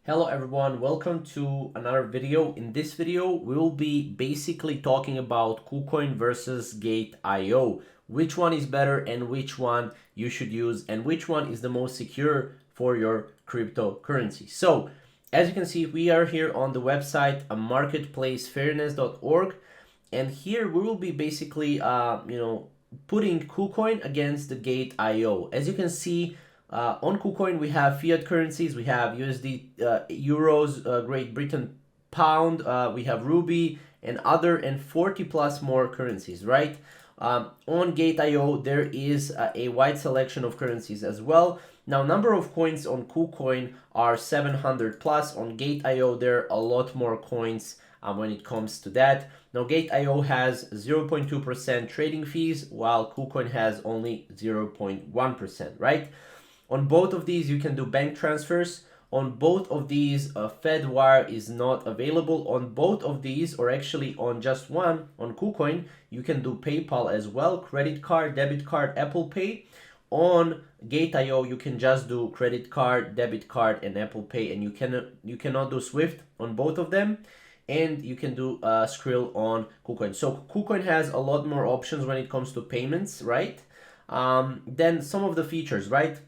Hello everyone, welcome to another video. In this video, we will be basically talking about KuCoin versus Gate.io. Which one is better and which one you should use and which one is the most secure for your cryptocurrency. So, as you can see, we are here on the website marketplacefairness.org, and here we will be basically putting KuCoin against the Gate.io. As you can see, on KuCoin, we have fiat currencies. We have USD, euros, Great Britain pound, we have Ruby and other, and 40 plus more currencies, right? On Gate.io, there is a wide selection of currencies as well. Now, number of coins on KuCoin are 700 plus. On Gate.io, there are a lot more coins when it comes to that. Now, Gate.io has 0.2% trading fees, while KuCoin has only 0.1%, right? On both of these, you can do bank transfers. On both of these, Fedwire is not available. On both of these, or actually on just one, on KuCoin, you can do PayPal as well, credit card, debit card, Apple Pay. On Gate.io, you can just do credit card, debit card, and Apple Pay, and you cannot do Swift on both of them. And you can do Skrill on KuCoin. So KuCoin has a lot more options when it comes to payments, right? Then some of the features, right?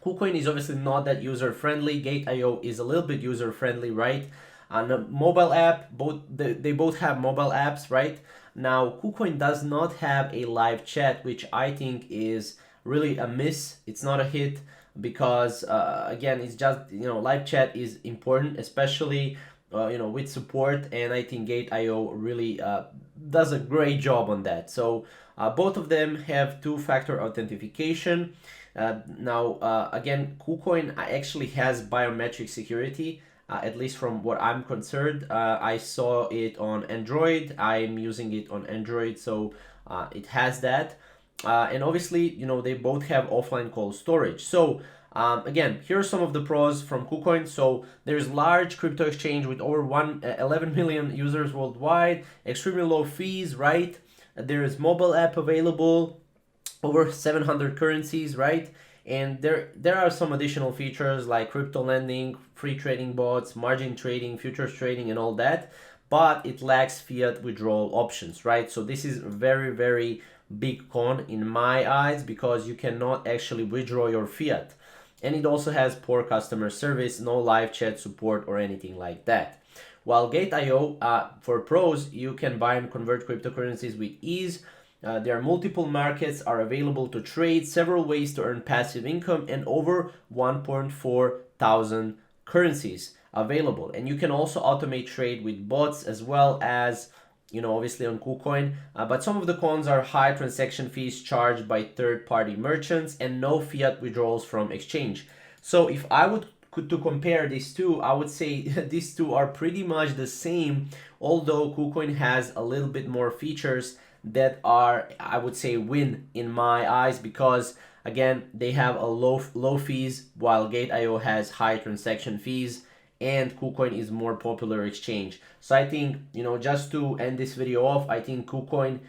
KuCoin is obviously not that user-friendly. Gate.io is a little bit user-friendly, right? On a mobile app, they both have mobile apps, right? Now, KuCoin does not have a live chat, which I think is really a miss. It's not a hit because, again, it's just, live chat is important, especially, with support. And I think Gate.io really does a great job on that. So both of them have two-factor authentication. Again, KuCoin actually has biometric security, at least from what I'm concerned. I saw it on Android. I'm using it on Android, so it has that. And obviously, they both have offline cold storage. So again, here are some of the pros from KuCoin. So there's large crypto exchange with over 11 million users worldwide, extremely low fees, right? There is mobile app available, over 700 currencies, right? And there are some additional features like crypto lending, free trading bots, margin trading, futures trading, and all that, but it lacks fiat withdrawal options, right? So this is a very, very big con in my eyes because you cannot actually withdraw your fiat. And it also has poor customer service, no live chat support or anything like that. While Gate.io, for pros, you can buy and convert cryptocurrencies with ease. There are multiple markets are available to trade, several ways to earn passive income, and over 1.4 thousand currencies available. And you can also automate trade with bots as well as, obviously on KuCoin. But some of the cons are high transaction fees charged by third-party merchants and no fiat withdrawals from exchange. So if I to compare these two, I would say these two are pretty much the same, although KuCoin has a little bit more features that are, I would say, win in my eyes because, again, they have a low fees while Gate.io has high transaction fees and KuCoin is more popular exchange. So I think, just to end this video off, I think KuCoin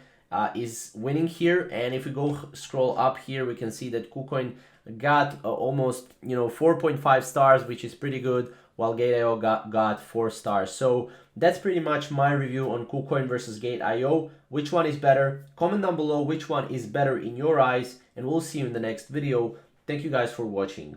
is winning here. And if we go scroll up here, we can see that KuCoin got almost 4.5 stars, which is pretty good, while Gate.io got 4 stars. So that's pretty much my review on KuCoin versus Gate.io. Which one is better? Comment down below which one is better in your eyes, and we'll see you in the next video. Thank you guys for watching.